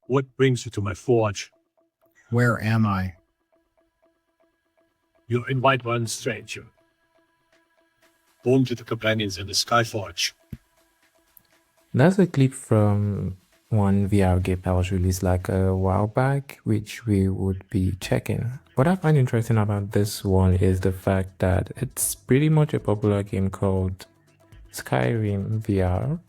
What brings you to my forge? Where am I? You're in White One, stranger. Home to the companions in the Skyforge. That's a clip from one VR game that was released like a while back, which we would be checking. What I find interesting about this one is the fact that it's pretty much a popular game called Skyrim VR.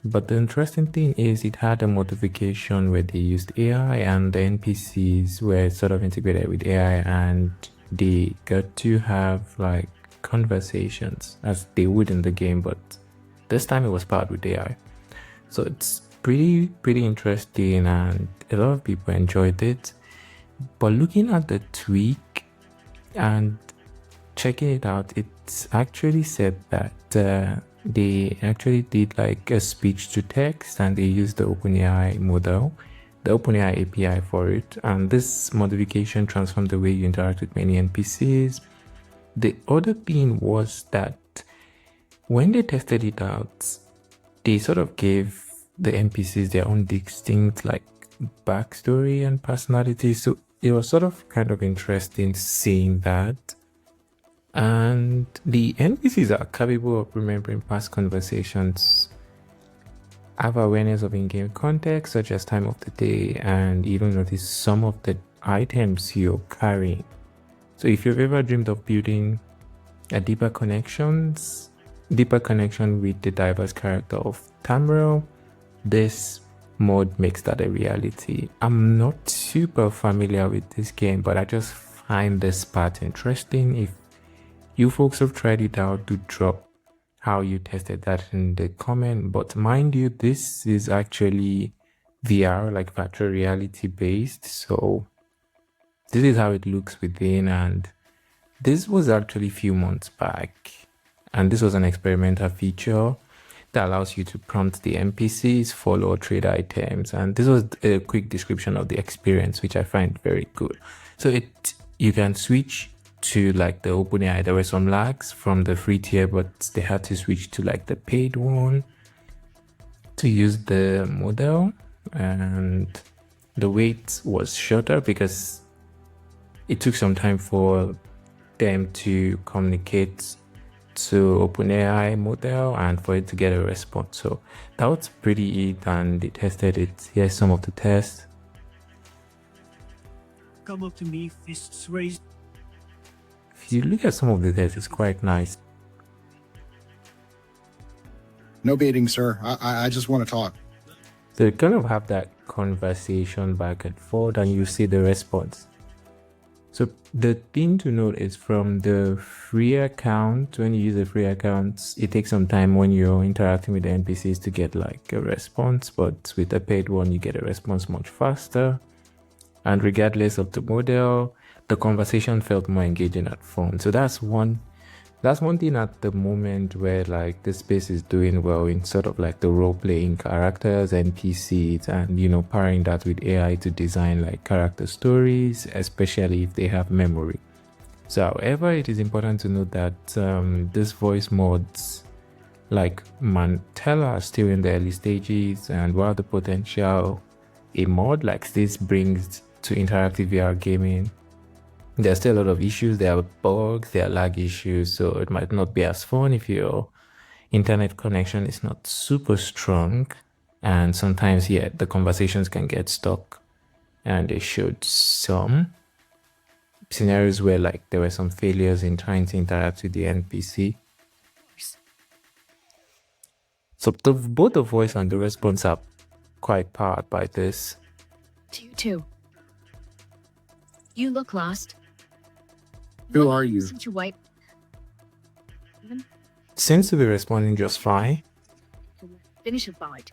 But the interesting thing is it had a modification where they used AI and the NPCs were sort of integrated with AI and they got to have like conversations as they would in the game, but this time it was powered with AI. So it's pretty interesting and a lot of people enjoyed it. But looking at the tweak and checking it out, it's actually said that they actually did like a speech to text and they used the OpenAI model, the OpenAI API for it, and this modification transformed the way you interact with many NPCs. The other thing was that when they tested it out, they sort of gave the NPCs their own distinct like backstory and personality, so it was sort of kind of interesting seeing that. And the NPCs are capable of remembering past conversations, have awareness of in-game context such as time of the day, and even notice some of the items you're carrying. So if you've ever dreamed of building a deeper connection with the diverse character of Tamriel, this mod makes that a reality. I'm not super familiar with this game, but I just find this part interesting. If you folks have tried it out, do drop how you tested that in the comment. But mind you, this is actually VR, like virtual reality based. So this is how it looks within, and this was actually a few months back. And this was an experimental feature that allows you to prompt the NPCs, follow or trade items. And this was a quick description of the experience, which I find very good. So you can switch to like the OpenAI. There were some lags from the free tier, but they had to switch to like the paid one to use the model, and the wait was shorter because it took some time for them to communicate to OpenAI model and for it to get a response. So that was pretty it, and they tested it. Here's some of the tests. Come up to me, fists raised. If you look at some of the tests, it's quite nice. No baiting, sir. I just want to talk. So you kind of have that conversation back and forth and you see the response. So the thing to note is from the free account, when you use the free account, it takes some time when you're interacting with the NPCs to get like a response, but with the paid one, you get a response much faster. And regardless of the model, the conversation felt more engaging and fun. So that's one thing at the moment where like the space is doing well in sort of like the role-playing characters, NPCs, and you know, pairing that with AI to design like character stories, especially if they have memory. So however, it is important to note that this voice mods like Mantella are still in the early stages, and while the potential a mod like this brings to interactive VR gaming, there's still a lot of issues. There are bugs, there are lag issues, so it might not be as fun if your internet connection is not super strong, and sometimes the conversations can get stuck. And they showed some scenarios where like there were some failures in trying to interact with the NPC. So both the voice and the response are quite powered by this. You too. You look lost. Who are you? Such a white. Seems to be responding just fine. Finish a fight.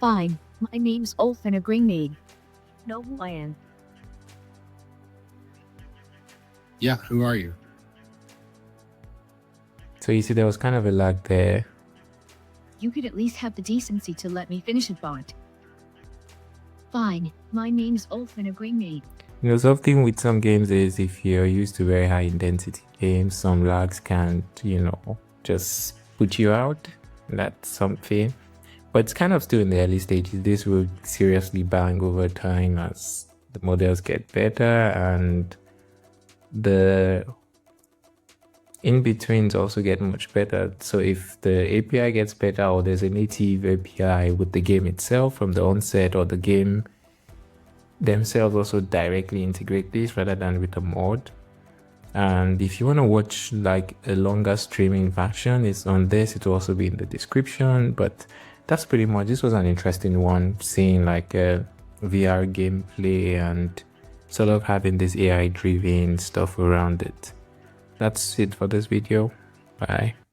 Fine. My name's Olfen Agreemead. Know who I am. Yeah, who are you? So you see there was kind of a lag there. You could at least have the decency to let me finish a fight. Fine. My name's Olfen Agreemead. You know, something with some games is if you're used to very high intensity games, some lags can, you know, just put you out. That's something. but it's kind of still in the early stages. This will seriously bang over time as the models get better and the in-betweens also get much better. So if the API gets better, or there's a native API with the game itself from the onset, or the game themselves also directly integrate this rather than with a mod. And if you want to watch like a longer streaming version, it's on this. It will also be in the description. But that's pretty much, this was an interesting one, seeing like a VR gameplay and sort of having this AI driven stuff around it. That's it for this video. Bye.